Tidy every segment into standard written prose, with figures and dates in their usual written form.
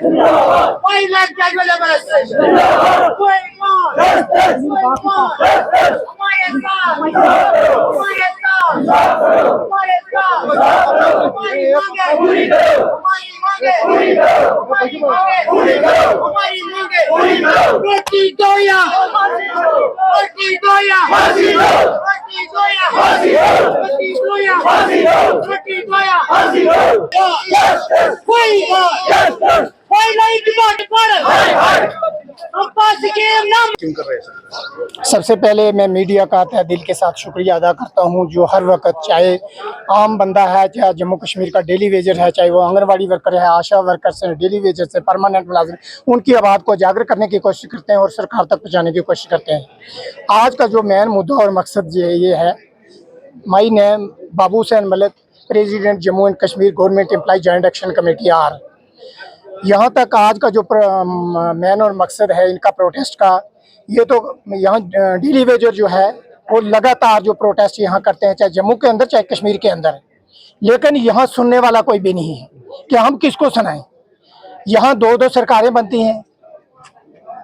Why like casual labor association? Going on. Going on. हमारे साथ हमारी मांगे पूरी करो, हमारी मांगे पूरी करो, हमारी मांगे पूरी करो, हमारी मांगे पूरी करो। रोटी दो या रोटी दो या रोटी दो या रोटी दो या रोटी दो या कोई नहीं डिमांड पर हम पास के नाम। सबसे पहले मैं मीडिया का तहे दिल के साथ शुक्रिया अदा करता हूं, जो हर वक्त चाहे आम बंदा है, चाहे जम्मू कश्मीर का डेली वेजर है, चाहे वो आंगनवाड़ी वर्कर है, आशा वर्कर्स हैं, डेली वेजर से परमानेंट मुलाजिम, उनकी आवाज़ को उजागर करने की कोशिश करते हैं और सरकार तक पहुँचाने की कोशिश करते हैं। आज का जो मेन मुद्दा और मकसद ये है, my name Babu Hussain Malik, president Jammu and Kashmir government employ joint action committee are. यहाँ तक आज का जो मेन और मकसद है इनका प्रोटेस्ट का, ये तो यहाँ डेली वेजर जो है वो लगातार जो प्रोटेस्ट यहाँ करते हैं, चाहे जम्मू के अंदर चाहे कश्मीर के अंदर, लेकिन यहाँ सुनने वाला कोई भी नहीं है कि हम किसको सुनाएं। यहाँ दो सरकारें बनती हैं,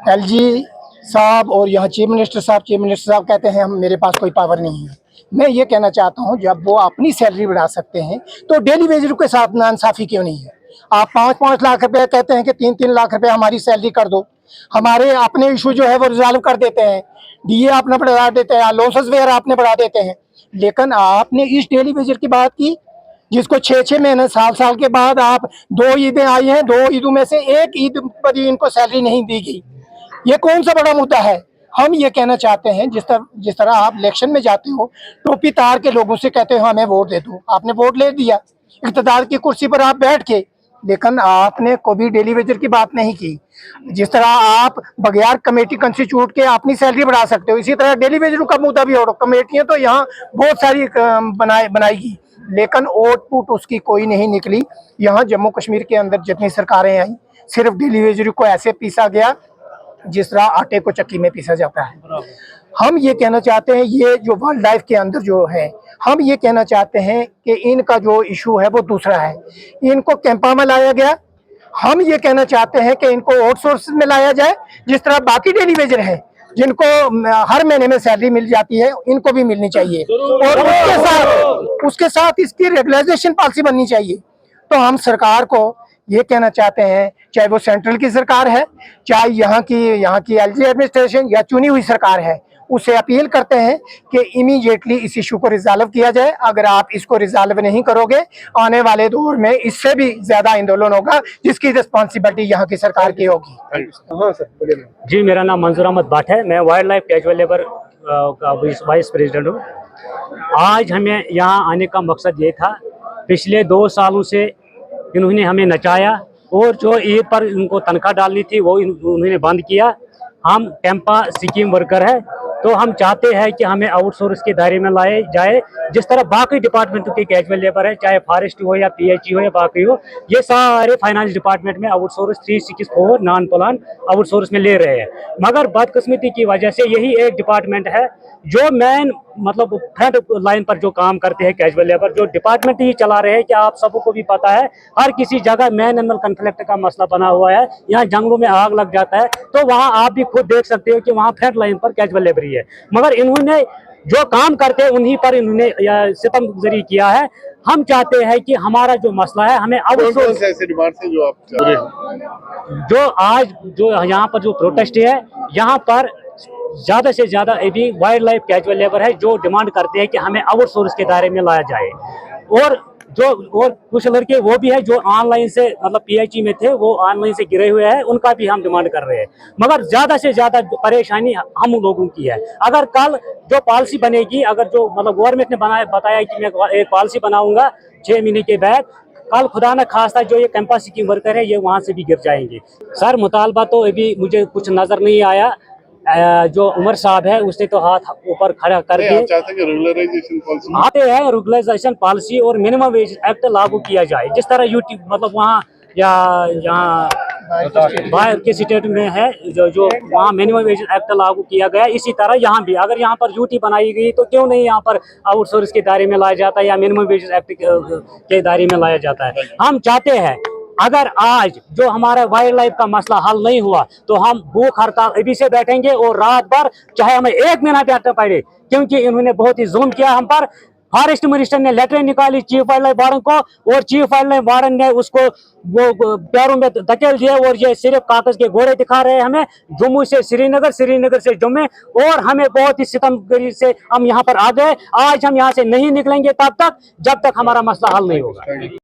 एलजी साहब और यहाँ चीफ मिनिस्टर साहब कहते हैं हम मेरे पास कोई पावर नहीं है। मैं ये कहना चाहता हूँ, जब वो अपनी सैलरी बढ़ा सकते हैं तो डेली वेजर के साथ नाइंसाफ़ी क्यों नहीं है। आप 5-5 लाख रुपए कहते हैं कि 3-3 लाख रुपए हमारी सैलरी कर दो, हमारे अपने इशू जो है वो रिजॉल्व कर देते हैं, डीए आपने बढ़ा देते हैं, अलाउंसेस वगैरह आपने बढ़ा देते हैं। लेकिन आपने इस डेली वेजर की बात की जिसको 6-6 महीने साल के बाद आप 2 ईदें आई हैं, 2 ईदों में से एक ईद पर ही इनको सैलरी नहीं दी गई। ये कौन सा बड़ा मुद्दा है। हम ये कहना चाहते हैं, जिस तरह आप इलेक्शन में जाते हो, टोपी तार के लोगों से कहते हो हमें वोट दे दो, आपने वोट ले दिया, इक़्तिदार की कुर्सी पर आप बैठ के, लेकिन आपने कभी डेली वेजर की बात नहीं की। जिस तरह आप बगैर कमेटी कंस्टिट्यूट के अपनी सैलरी बढ़ा सकते हो, इसी तरह डेली वेजर का मुद्दा भी हो। कमेटियाँ तो यहाँ बहुत सारी बनाएगी, लेकिन आउटपुट उसकी कोई नहीं निकली। यहाँ जम्मू कश्मीर के अंदर जितनी सरकारें आई, सिर्फ डेली वेजर को ऐसे पीसा गया जिस तरह आटे को चक्की में पीसा जाता है। हम ये कहना चाहते हैं, ये जो वर्ल्ड लाइफ के अंदर जो है, हम ये कहना चाहते हैं कि इनका जो इशू है वो दूसरा है। इनको कैंपा में लाया गया, हम ये कहना चाहते हैं कि इनको आउटसोर्स में लाया जाए, जिस तरह बाकी डेली वेजर हैं जिनको हर महीने में सैलरी मिल जाती है, इनको भी मिलनी चाहिए। और उसके साथ इसकी रेगुलराइजेशन पॉलिसी बननी चाहिए। तो हम सरकार को ये कहना चाहते हैं, चाहे वो सेंट्रल की सरकार है, चाहे यहाँ की एलजी एडमिनिस्ट्रेशन या चुनी हुई सरकार है, उससे अपील करते हैं कि इमीडिएटली इस इशू को रिजॉल्व किया जाए। अगर आप इसको रिजॉल्व नहीं करोगे, आने वाले दौर में इससे भी ज्यादा आंदोलन होगा, जिसकी रिस्पॉन्सिबिलिटी यहाँ की सरकार की होगी। हाँ सर, बोलिए। जी, मेरा नाम मंजूर अहमद भट्ट है, मैं वाइल्ड लाइफ कैजुअल लेबर का वाइस प्रेसिडेंट हूँ। आज हमें यहाँ आने का मकसद ये था, पिछले 2 सालों से इन्होंने हमें नचाया और जो ईद पर इनको तनख्वाह डालनी थी वो उन्होंने बंद किया। हम कैंपा स्कीम वर्कर है, तो हम चाहते हैं कि हमें आउटसोर्स के दायरे में लाए जाए, जिस तरह बाकी डिपार्टमेंटों के कैजुअल लेबर है, चाहे फॉरेस्ट हो या पीएचई हो या बाकी हो, ये सारे फाइनेंस डिपार्टमेंट में आउटसोर्स 364 नॉन प्लान आउटसोर्स में ले रहे हैं। मगर बदकिस्मती की वजह से यही एक डिपार्टमेंट है जो मेन मतलब फ्रंट लाइन पर जो काम करते हैं कैजुअल लेबर, जो डिपार्टमेंट ही चला रहे हैं। कि आप सबको भी पता है, हर किसी जगह मैन एनिमल कन्फ्लिक्ट का मसला बना हुआ है। यहाँ जंगलों में आग लग जाता है, तो वहाँ आप भी खुद देख सकते हो कि वहाँ फ्रंट लाइन पर कैजुअल लेबर ही है। मगर इन्होंने जो काम करते हैं उन्हीं पर इन्होंने सितमगुज़ारी किया है। हम चाहते हैं कि हमारा जो मसला है, हमें आउटसोर्स ऐसे डिमांड से जो आप जो आज जो यहाँ पर जो प्रोटेस्ट है, यहाँ पर ज़्यादा से ज़्यादा अभी वाइल्ड लाइफ कैजुअल लेबर है जो डिमांड करते हैं कि हमें आउटसोर्स के दायरे में लाया जाए। और कुछ लड़के वो भी है जो ऑनलाइन से मतलब पीएचई में थे, वो ऑनलाइन से गिरे हुए हैं, उनका भी हम डिमांड कर रहे हैं। मगर ज़्यादा से ज़्यादा परेशानी हम लोगों की है। अगर कल जो पॉलिसी बनेगी, अगर जो मतलब गवर्नमेंट ने बताया कि मैं एक पॉलिसी बनाऊँगा 6 महीने के बाद, कल खुदा न खास्ता जो ये कैंपा स्कीम वर्कर है ये वहाँ से भी गिर जाएंगे। सर, मुतालबा तो अभी मुझे कुछ नज़र नहीं आया। जो उमर साहब है उसने तो हाथ ऊपर खड़ा करके रेगुलराइजेशन पॉलिसी और मिनिमम वेज एक्ट लागू किया जाए, जिस तरह यूटी मतलब वहाँ या यहाँ बाहर के स्टेट में है जो वहाँ मिनिमम वेज एक्ट लागू किया गया, इसी तरह यहाँ भी अगर यहाँ पर यूटी बनाई गई तो क्यों नहीं यहाँ पर आउटसोर्स के दायरे में लाया जाता है या मिनिमम वेज एक्ट के दायरे में लाया जाता है। हम चाहते हैं अगर आज जो हमारा वाइल्ड लाइफ का मसला हल नहीं हुआ तो हम भूख हड़ताल अभी से बैठेंगे और रात भर चाहे हमें 1 महीना बैठना पड़े, क्योंकि इन्होंने बहुत ही जुल्म किया हम पर। फॉरेस्ट मिनिस्टर ने लेटर निकाली चीफ वाइल्ड लाइफ वार्डन को, और चीफ वाइल्ड लाइफ वार्डन ने उसको वो पैरों में धकेल दिया, और ये सिर्फ कागज के घोड़े दिखा रहे हैं हमें। जम्मू से श्रीनगर, श्रीनगर से जम्मू, और हमें बहुत ही सितमगरी से हम यहाँ पर आ गए। आज हम यहाँ से नहीं निकलेंगे तब तक जब तक हमारा मसला हल नहीं होगा।